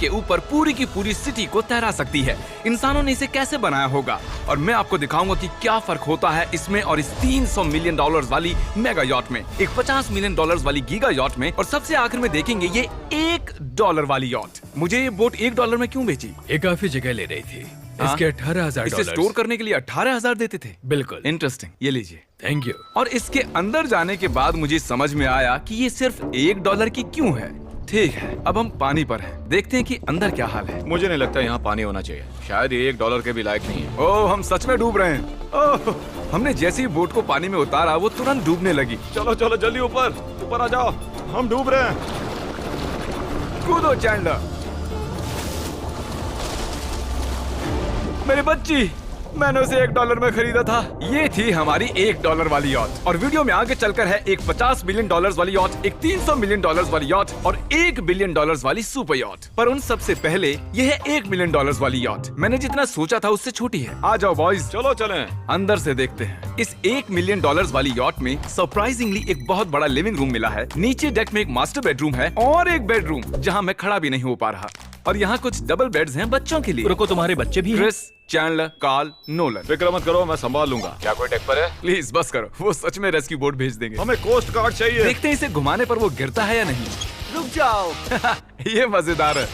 के ऊपर पूरी की पूरी सिटी को तैरा सकती है। इंसानों ने इसे कैसे बनाया होगा और मैं आपको दिखाऊंगा कि क्या फर्क होता है इसमें और इस 300 मिलियन डॉलर्स वाली मेगा यॉट में, एक 50 मिलियन डॉलर्स वाली गीगा यॉट में, और सबसे आखिर में देखेंगे ये $1 वाली यॉट। मुझे ये बोट $1 में क्यों बेची? ये काफी जगह ले रही थी। इसके 18,000 इसे स्टोर करने के लिए 18,000 देते थे। बिल्कुल। इंटरेस्टिंग, ये लीजिए। Thank you. और इसके अंदर जाने के बाद मुझे समझ में आया कि ये सिर्फ $1 की क्यों है। ठीक है, अब हम पानी पर हैं। देखते हैं कि अंदर क्या हाल है। मुझे नहीं लगता यहाँ पानी होना चाहिए। शायद ये $1 के भी लायक नहीं है। ओह, हम सच में डूब रहे हैं। ओह, हमने जैसे ही बोट को पानी में उतारा वो तुरंत डूबने लगी। चलो चलो जल्दी ऊपर आ जाओ, हम डूब रहे हैं। कूदो चैंडलर। मेरी बच्ची, मैंने उसे $1 में खरीदा था। ये थी हमारी $1 वाली यॉट। और वीडियो में आगे चलकर है एक 50 मिलियन डॉलर्स वाली यॉट, एक 300 मिलियन डॉलर्स वाली यॉट और $1 बिलियन वाली सुपर यॉट। पर उन सबसे पहले ये है $1 मिलियन वाली यॉट। मैंने जितना सोचा था उससे छोटी है। आ जाओ बॉयज, चलो चलें। अंदर से देखते हैं। इस $1 मिलियन वाली यॉट में सरप्राइजिंगली एक बहुत बड़ा लिविंग रूम मिला है। नीचे डेक में एक मास्टर बेडरूम है और एक बेडरूम जहाँ मैं खड़ा भी नहीं हो पा रहा। और यहाँ कुछ डबल बेड्स हैं बच्चों के लिए। रुको, तुम्हारे बच्चे भी हैं? Chris, Chandler, Carl, Nolan. फिक्र मत करो, मैं संभाल लूंगा। क्या कोई टेक पर है? प्लीज बस करो, वो सच में रेस्क्यू बोट भेज देंगे। हमें कोस्ट गार्ड चाहिए। देखते हैं इसे घुमाने पर वो गिरता है या नहीं। रुक जाओ। ये मजेदार है।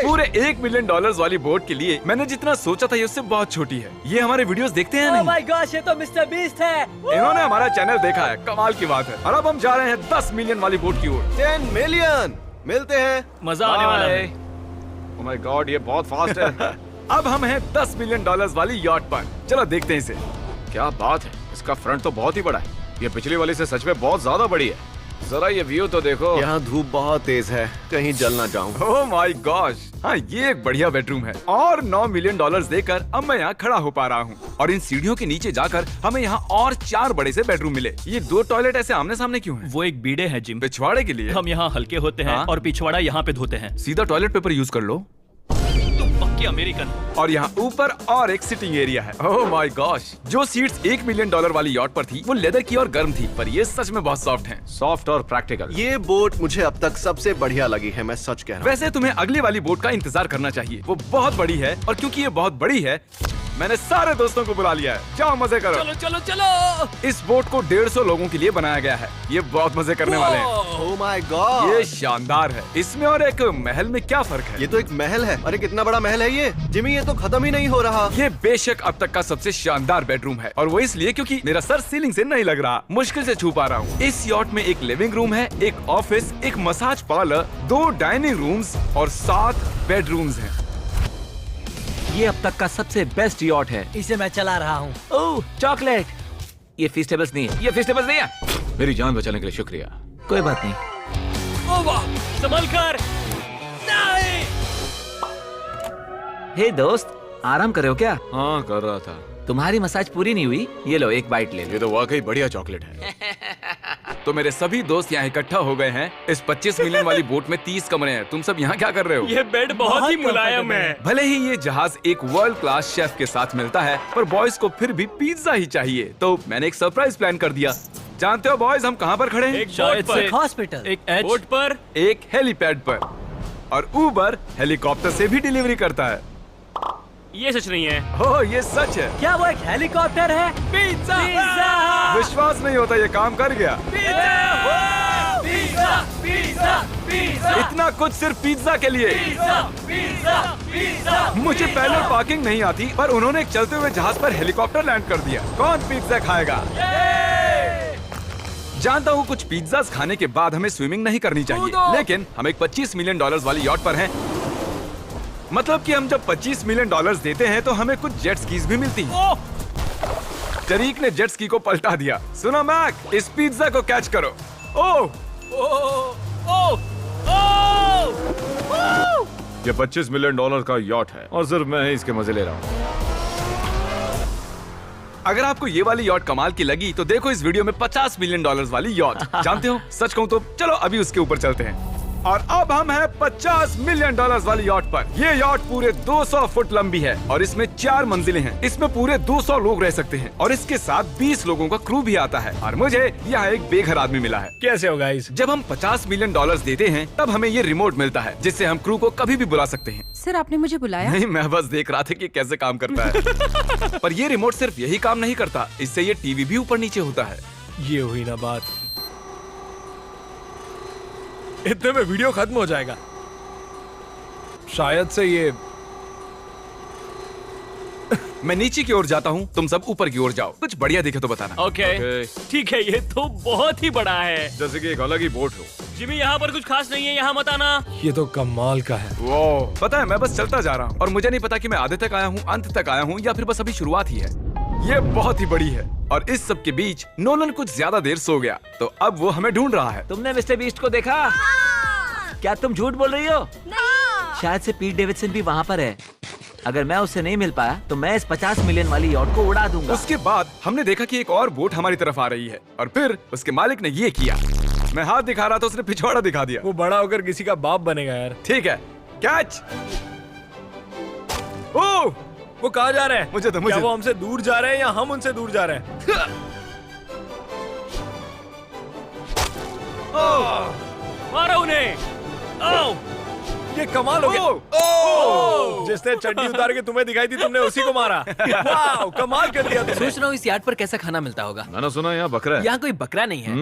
पूरे $1 मिलियन वाली बोट के लिए मैंने जितना सोचा था ये उससे बहुत छोटी है। ये हमारे वीडियोस देखते हैं या नहीं? माय गॉश, ये तो मिस्टर बीस्ट है। इन्होंने हमारा चैनल देखा है, कमाल की बात है। और अब हम जा रहे हैं 10 मिलियन वाली बोट की ओर। 10 मिलियन मिलते हैं। मजा आने वाला है। ओह माय गॉड, ये बहुत फास्ट है। अब हम हैं $10 मिलियन वाली यॉट पर। चलो देखते हैं इसे। क्या बात है, इसका फ्रंट तो बहुत ही बड़ा है। ये पिछली वाली से सच में बहुत ज्यादा बड़ी है। जरा ये व्यू तो देखो। यहाँ धूप बहुत तेज है, कहीं जल ना जाऊं। ओह माय गॉश, हाँ ये एक बढ़िया बेडरूम है। और $9 मिलियन देकर अब मैं यहाँ खड़ा हो पा रहा हूँ। और इन सीढ़ियों के नीचे जाकर हमें यहाँ और 4 बड़े से बेडरूम मिले। ये 2 टॉयलेट ऐसे आमने सामने क्यों हैं? वो एक बीड़े हैं जिम। पिछवाड़े के लिए? हम यहाँ हल्के होते हैं हाँ? और पिछवाड़ा यहाँ पे धोते हैं। सीधा टॉयलेट पेपर यूज कर लो। तुम पक्के अमेरिकन। और यहाँ ऊपर और एक सिटिंग एरिया है। ओह माय गॉश, जो सीट्स $1 मिलियन वाली यॉट पर थी वो लेदर की और गर्म थी, पर ये सच में बहुत सॉफ्ट हैं। सॉफ्ट और प्रैक्टिकल। ये बोट मुझे अब तक सबसे बढ़िया लगी है, मैं सच कह रहा हूँ। वैसे तुम्हें अगली वाली बोट का इंतजार करना चाहिए, वो बहुत बड़ी है। और क्योंकि ये बहुत बड़ी है मैंने सारे दोस्तों को बुला लिया है। जाओ मजे करो। चलो चलो चलो। इस बोट को 150 लोगों के लिए बनाया गया है। ये बहुत मजे करने वाले हैं। ओह माय गॉड, ये शानदार है। इसमें और एक महल में क्या फर्क है? ये तो एक महल है। अरे कितना बड़ा महल है ये जिमी, ये तो खत्म ही नहीं हो रहा। ये बेशक अब तक का सबसे शानदार बेडरूम है, और वो इसलिए क्योंकि मेरा सर सीलिंग से नहीं लग रहा, मुश्किल से छू पा रहा हूँ। इस यॉट में एक लिविंग रूम है, एक ऑफिस, एक मसाज पार्लर, 2 डाइनिंग रूम्स और 7 बेडरूम्स हैं। ये अब तक का सबसे बेस्ट यॉट है। इसे मैं चला रहा हूँ। ओह चॉकलेट। ये फीस्टेबल्स नहीं है, ये फीस्टेबल्स नहीं है। मेरी जान बचाने के लिए शुक्रिया। कोई बात नहीं। ओ वाह, संभल कर। नहीं। हे दोस्त, आराम कर रहे हो क्या? हाँ कर रहा था। तुम्हारी मसाज पूरी नहीं हुई, ये लो एक बाइट ले लो। ये तो वाकई बढ़िया चॉकलेट है। तो मेरे सभी दोस्त यहाँ इकट्ठा हो गए हैं। इस 25 मिलियन वाली बोट में 30 कमरे हैं। तुम सब यहाँ क्या कर रहे हो? ये बेड बहुत ही मुलायम है। भले ही ये जहाज एक वर्ल्ड क्लास शेफ के साथ मिलता है, पर बॉयज को फिर भी पिज्जा ही चाहिए। तो मैंने एक सरप्राइज प्लान कर दिया। जानते हो बॉयज, हम कहाँ पर खड़े हैं? एक शायद से हॉस्पिटल, एक बोट पर, एक हेलीपैड पर। और उबर हेलीकॉप्टर से भी डिलीवरी करता है। ये सच नहीं है। हो, ये सच है। क्या वो एक हेलीकॉप्टर है? पिज्जा। विश्वास नहीं होता, ये काम कर गया। Pizza pizza pizza. इतना कुछ सिर्फ पिज्जा के लिए। मुझे पहले पार्किंग नहीं आती, पर उन्होंने एक चलते हुए जहाज पर हेलीकॉप्टर लैंड कर दिया। कौन पिज्जा खाएगा? जानता हूँ कुछ पिज्जा खाने के बाद हमें स्विमिंग नहीं करनी चाहिए, लेकिन हम एक $25 मिलियन वाली यॉट पर हैं। मतलब कि हम जब $25 मिलियन देते हैं तो हमें कुछ जेट स्कीज भी मिलती हैं। तरीक ने जेट स्की को पलटा दिया। सुनो मैक, इस पिज्जा को कैच करो। ओह ये $25 मिलियन का यॉट है और सिर्फ मैं ही इसके मजे ले रहा हूँ। अगर आपको ये वाली यॉट कमाल की लगी तो देखो इस वीडियो में $50 मिलियन वाली यॉट। जानते हो, सच कहूँ तो चलो अभी उसके ऊपर चलते हैं। और अब हम हैं 50 मिलियन डॉलर्स वाली यॉट पर। ये यॉट पूरे 200 फुट लंबी है और इसमें 4 मंजिलें हैं। इसमें पूरे 200 लोग रह सकते हैं और इसके साथ 20 लोगों का क्रू भी आता है। और मुझे यहाँ एक बेघर आदमी मिला है। कैसे हो गाइस? जब हम 50 मिलियन डॉलर्स देते हैं तब हमें ये रिमोट मिलता है जिससे हम क्रू को कभी भी बुला सकते हैं। सर आपने मुझे बुलाया? नहीं, मैं बस देख रहा था कि कैसे काम करता है। पर ये रिमोट सिर्फ यही काम नहीं करता, इससे ये टीवी भी ऊपर नीचे होता है। ये हुई ना बात, इतने में वीडियो खत्म हो जाएगा। शायद से ये मैं नीचे की ओर जाता हूँ, तुम सब ऊपर की ओर जाओ। कुछ बढ़िया दिखे तो बताना। ओके ठीक है, ये तो बहुत ही बड़ा है। जैसे कि एक अलग ही बोट हो। जिमी यहाँ पर कुछ खास नहीं है, यहाँ मत आना। ये तो कमाल का है। वो पता है, मैं बस चलता जा रहा हूँ और मुझे नहीं पता कि मैं आधे तक आया हूँ, अंत तक आया हूँ या फिर बस अभी शुरुआत ही है। ये बहुत ही बड़ी है और इस सब के बीच नोलन कुछ ज्यादा देर सो गया, तो अब वो हमें ढूंढ रहा है। तुमने मिस्टर बीस्ट को देखा? क्या तुम झूठ बोल रही हो? शायद से पीट डेविडसन भी वहाँ पर है। अगर मैं उससे नहीं मिल पाया तो मैं इस 50 मिलियन वाली यॉट को उड़ा दूंगा। उसके बाद हमने देखा कि एक और बोट हमारी तरफ आ रही है और फिर उसके मालिक ने ये किया। मैं हाथ दिखा रहा था, उसने पिछवाड़ा दिखा दिया। वो बड़ा होकर किसी का बाप बनेगा यार। ठीक है, कैच। ओह, वो कहाँ जा रहे हैं? मुझे तो क्या वो हमसे दूर जा रहे हैं या हम उनसे दूर जा रहे हैं? मारो उन्हें। ओह, ये कमाल हो गया। ओह! जिसने चड्डी उतार के तुम्हें दिखाई थी, तुमने उसी को मारा। वाह, कमाल कर दिया तुमने। सोच रहा हूँ इस यार्ड पर कैसा खाना मिलता होगा। मैंने सुना यहाँ बकरा है। यहाँ कोई बकरा नहीं है।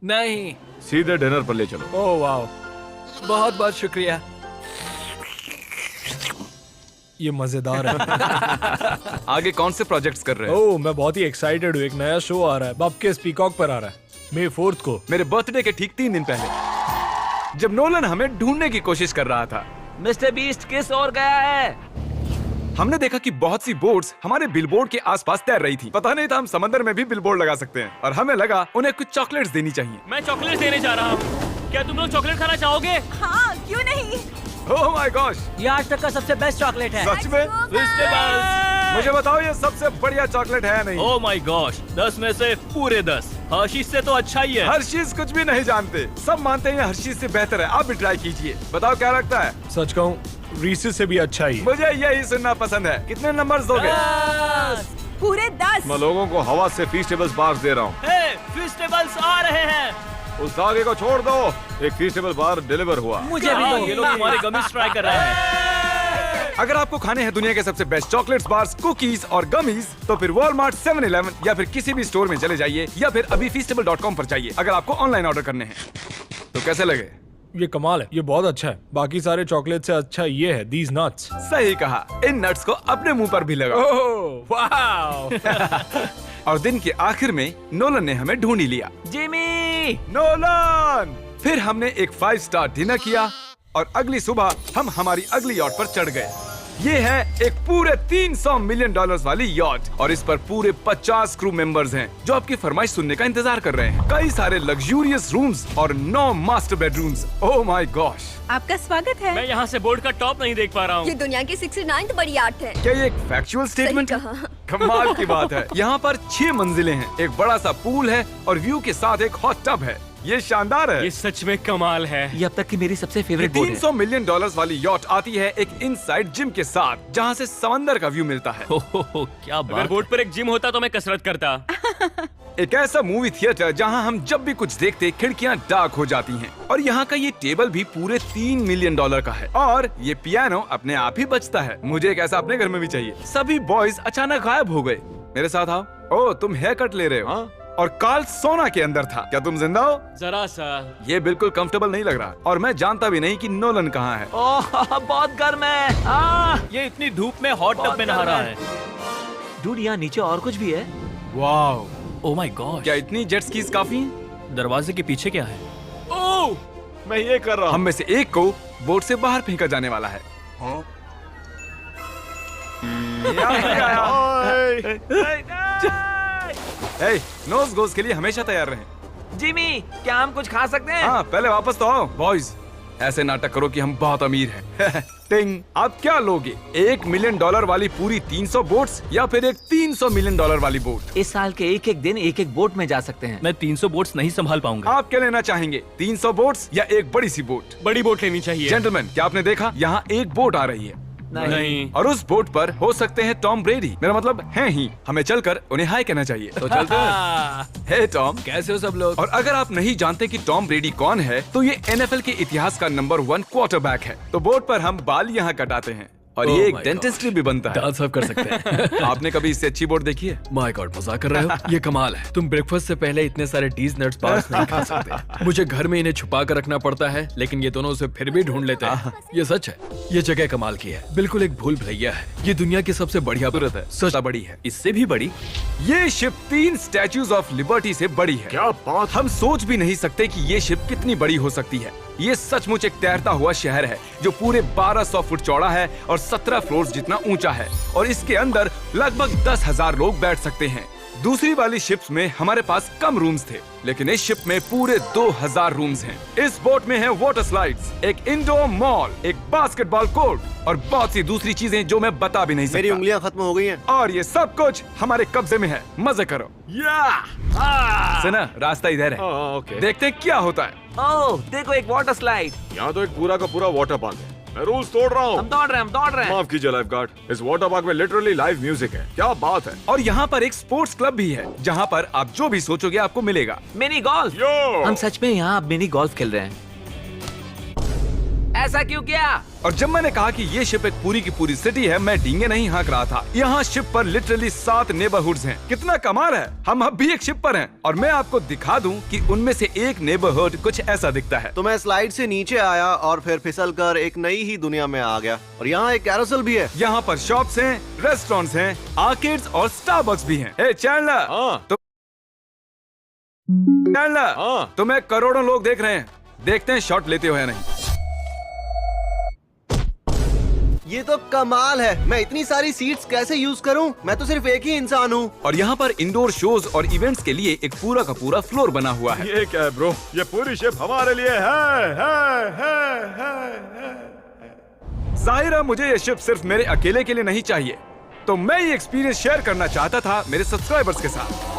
नहीं। सीधे डिनर पर ले चलो। ओह वाह, बहुत बहुत शुक्रिया। ये मजेदार है। आगे कौन से प्रोजेक्ट्स कर रहे हैं? ओह, मैं बहुत ही एक्साइटेड हूँ। एक नया शो आ रहा है, बपकेस पीकॉक पर आ रहा है May 4th को। मेरे बर्थडे के ठीक 3 दिन पहले, जब नोलन हमें ढूंढने की कोशिश कर रहा था। मिस्टर बीस्ट किस ओर गया है? हमने देखा कि बहुत सी बोट्स हमारे बिलबोर्ड के आसपास तैर रही थी। पता नहीं था हम समंदर में भी बिलबोर्ड लगा सकते हैं और हमें लगा उन्हें कुछ चॉकलेट्स देनी चाहिए। मैं चॉकलेट देने जा रहा हूँ। क्या तुम लोग चॉकलेट खाना चाहोगे? हाँ, क्यों नहीं? ओह माय गॉश, ये आज तक का सबसे बेस्ट चॉकलेट है। सच में? मुझे बताओ, ये सबसे बढ़िया चॉकलेट है या नहीं? ओह माय गॉश, 10 में से पूरे 10। हर्शीज से तो अच्छा ही है। हर्शीज कुछ भी नहीं जानते, सब मानते हैं हर्शीज से बेहतर है। आप भी ट्राई कीजिए, बताओ क्या लगता है? सच कहूँ, रीसेस से भी अच्छा ही है। मुझे यही सुनना पसंद है। कितने नंबर्स दोगे? पूरे 10। मैं लोगों को हवा से फीस्टेबल्स बार्स दे रहा हूँ। हे, फेस्टिवल्स आ रहे हैं। उस धागे को छोड़ दो। एक फीस्टेबल बार डिलीवर हुआ। मुझे भी दो। ये लोग हमारे गमीज ट्राई कर रहे हैं। अगर आपको खाने हैं दुनिया के सबसे बेस्ट चॉकलेट्स, बार्स, कुकीज और गमीज, तो फिर वॉलमार्ट, 7-Eleven या फिर किसी भी स्टोर में चले जाइए या फिर अभी feastable.com पर जाइए अगर आपको ऑनलाइन ऑर्डर करने हैं। तो कैसे लगे? ये कमाल है, ये बहुत अच्छा है। बाकी सारे चॉकलेट से अच्छा ये है, these nuts। सही कहा, इन नट्स को अपने मुंह पर भी लगाओ। ओह वाह। और दिन के आखिर में नोलन ने हमें ढूंढ ही लिया। जिमी! नोलन! फिर हमने एक 5 स्टार डिनर किया और अगली सुबह हम हमारी अगली यॉट पर चढ़ गए। ये है एक पूरे 300 मिलियन डॉलर्स वाली यॉट और इस पर पूरे 50 क्रू मेंबर्स हैं जो आपकी फरमाइश सुनने का इंतजार कर रहे हैं। कई सारे लग्जूरियस रूम्स और 9 master bedrooms. Oh my gosh! आपका स्वागत है। मैं यहाँ से बोर्ड का टॉप नहीं देख पा रहा ये हूँ। दुनिया की 69th बड़ी आर्ट है। क्या ये एक फैक्चुअल स्टेटमेंट है? कहा। कमाल की बात है। यहाँ पर 6 मंजिलें हैं, एक बड़ा सा पूल है और व्यू के साथ एक हॉट टब है। ये शानदार है। ये सच में कमाल है। ये अब तक की मेरी सबसे फेवरेट बोट है। 300 मिलियन डॉलर्स वाली यॉट आती है एक इनसाइड जिम के साथ जहाँ से समंदर का व्यू मिलता है। क्या बात। अगर बोर्ड पर एक जिम होता तो मैं कसरत करता। एक ऐसा मूवी थिएटर जहाँ हम जब भी कुछ देखते खिड़कियाँ डार्क हो जाती हैं। और यहाँ का ये टेबल भी पूरे 3 मिलियन डॉलर का है और ये पियानो अपने आप ही बजता है। मुझे एक ऐसा अपने घर में भी चाहिए। सभी बॉयज अचानक गायब हो गए। मेरे साथ आओ। ओह, तुम हेयर कट ले रहे हो? हाँ? और कार्ल सोना के अंदर था। क्या तुम जिंदा हो? जरा सा। ये बिल्कुल कंफर्टेबल नहीं लग रहा और मैं जानता भी नहीं कि नोलन कहाँ है। ओह, बहुत गर्म है। ये इतनी धूप में हॉट टब में नहा रहा है। डूड, यहाँ नीचे और कुछ भी है। Wow, oh my God. क्या इतनी जेट स्कीज काफी हैं? दरवाजे के पीछे क्या है? ओह, मैं ये कर रहा हम हूँ। में से एक को बोट से बाहर फेंका जाने वाला है। नोज गोज के लिए हमेशा तैयार रहें। जिमी, क्या हम कुछ खा सकते हैं? हाँ, पहले वापस तो आओ बॉयज। ऐसे नाटक करो कि हम बहुत अमीर हैं। टिंग, आप क्या लोगे? $1 मिलियन वाली पूरी 300 बोट्स या फिर एक $300 मिलियन वाली बोट? इस साल के एक एक दिन एक एक बोट में जा सकते हैं। मैं 300 बोट्स नहीं संभाल पाऊंगा। आप क्या लेना चाहेंगे, 300 बोट्स या एक बड़ी सी बोट? बड़ी बोट लेनी चाहिए। जेंटलमैन, क्या आपने देखा यहाँ एक बोट आ रही है नहीं। और उस बोट पर हो सकते हैं टॉम ब्रेडी, मेरा मतलब हैं ही। हमें चलकर उन्हें हाय कहना चाहिए। तो चलते हैं। हे टॉम, कैसे हो सब लोग? और अगर आप नहीं जानते कि टॉम ब्रेडी कौन है, तो ये NFL के इतिहास का नंबर 1 क्वार्टरबैक है। तो बोट पर हम बाल यहाँ कटाते हैं और Oh ये एक my डेंटिस्ट्री भी बनता है। दांत साफ कर सकते हैं। आपने कभी इससे अच्छी बोट देखी है? माय गॉड, मजाक कर रहे हो? ये कमाल है। तुम ब्रेकफास्ट से पहले इतने सारे डीज नट्स बार्स नहीं खा सकते। मुझे घर में इन्हें छुपा कर रखना पड़ता है, लेकिन ये दोनों उसे फिर भी ढूंढ लेते हैं। ये सच है। ये जगह कमाल की है, बिल्कुल एक भूल भुलैया है। ये दुनिया की सबसे बढ़िया खूबसूरत है, सच बड़ी है। इससे भी बड़ी। ये शिप 3 स्टैच्यूज ऑफ लिबर्टी से बड़ी है। क्या बात! हम सोच भी नहीं सकते कि ये शिप कितनी बड़ी हो सकती है। ये सचमुच एक तैरता हुआ शहर है जो पूरे 1200 फुट चौड़ा है और 17 फ्लोर्स जितना ऊंचा है, और इसके अंदर लगभग 10,000 लोग बैठ सकते हैं। दूसरी वाली शिप्स में हमारे पास कम रूम्स थे, लेकिन इस शिप में पूरे 2000 रूम्स हैं। इस बोट में है वाटर स्लाइड्स, एक इंडोर मॉल, एक बास्केटबॉल कोर्ट और बहुत सी दूसरी चीजें जो मैं बता भी नहीं मेरी सकता। उंगलियां खत्म हो गई हैं। और ये सब कुछ हमारे कब्जे में है। मजे करो। सुना, रास्ता इधर है। ओके। देखते हैं क्या होता है। ओह, देखो एक वाटर स्लाइड। यहाँ तो एक पूरा का पूरा वाटर पार्क है। मैं रूल्स तोड़ रहा हम हूँ। दौड़ रहे हैं। माफ कीजिए लाइफ गार्ड। इस वाटर पार्क में लिटरली लाइव म्यूजिक है। क्या बात है! और यहाँ पर एक स्पोर्ट्स क्लब भी है जहाँ पर आप जो भी सोचोगे आपको मिलेगा। Mini golf. यो! हम सच में यहाँ अब मिनी गोल्फ खेल रहे हैं। ऐसा क्यों किया? और जब मैंने कहा कि ये शिप एक पूरी की पूरी सिटी है, मैं डींगे नहीं हाँक रहा था। यहाँ शिप पर लिटरली 7 नेबरहुड्स हैं। कितना कमाल है! हम अब भी एक शिप पर हैं और मैं आपको दिखा दूं कि उनमें से एक नेबरहुड कुछ ऐसा दिखता है। तो मैं स्लाइड से नीचे आया और फिर फिसल कर एक नई ही दुनिया में आ गया। और यहाँ एक कैरोसेल भी है। यहाँ पर शॉप्स हैं, रेस्टोरेंट्स हैं, आर्केड्स और स्टारबक्स भी हैं। चैंडलर, हाँ। हाँ। तुम्हें करोड़ों लोग देख रहे हैं। देखते हैं शॉट लेते हो या नहीं। ये तो कमाल है। मैं इतनी सारी सीट्स कैसे यूज करूं? मैं तो सिर्फ एक ही इंसान हूँ। और यहाँ पर इंडोर शोज और इवेंट्स के लिए एक पूरा का पूरा फ्लोर बना हुआ है। ये क्या है ब्रो? ये पूरी शिप हमारे लिए है। जाहिर है मुझे ये शिप सिर्फ मेरे अकेले के लिए नहीं चाहिए, तो मैं ये एक्सपीरियंस शेयर करना चाहता था मेरे सब्सक्राइबर्स के साथ।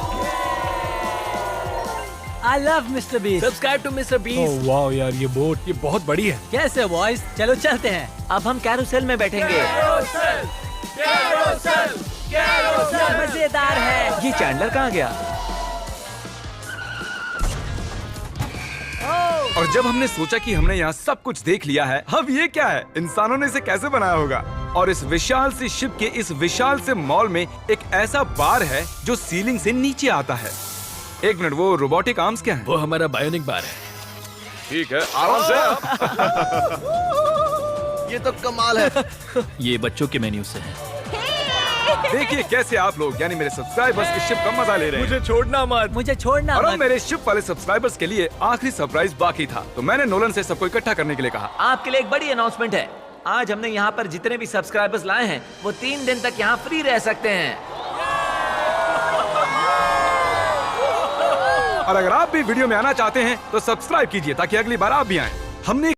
I love Mr. Beast. Subscribe to Mr. Beast. वाह यार, ये बोट ये बहुत बड़ी है। कैसे बॉयज? चलो चलते हैं। अब हम कैरोसेल में बैठेंगे। मजेदार है। ये चैंडलर कहाँ गया? और जब हमने सोचा कि हमने यहाँ सब कुछ देख लिया है, अब ये क्या है? इंसानों ने इसे कैसे बनाया होगा? और इस विशाल सी शिप के इस विशाल से मॉल में एक ऐसा बार है जो सीलिंग से नीचे आता है। एक मिनट, वो रोबोटिक आर्म्स क्या है? वो हमारा बायोनिक बार है। ठीक है, आराम से। ये तो कमाल है। ये बच्चों के मेन्यू से है। देखिए कैसे आप लोग यानी मेरे सब्सक्राइबर्स की शिप का मजा ले रहे हैं। मुझे छोड़ना मत। मुझे छोड़ना और अब मत। मेरे शिप वाले सब्सक्राइबर्स के लिए आखिरी सरप्राइज बाकी था, तो मैंने नोलन से सबको इकट्ठा करने के लिए कहा। आपके लिए एक बड़ी अनाउंसमेंट है। आज हमने यहाँ पर जितने भी सब्सक्राइबर्स लाए हैं, वो 3 दिन तक यहाँ फ्री रह सकते हैं। और अगर आप भी वीडियो में आना चाहते हैं तो सब्सक्राइब कीजिए ताकि अगली बार आप भी आएं। हमने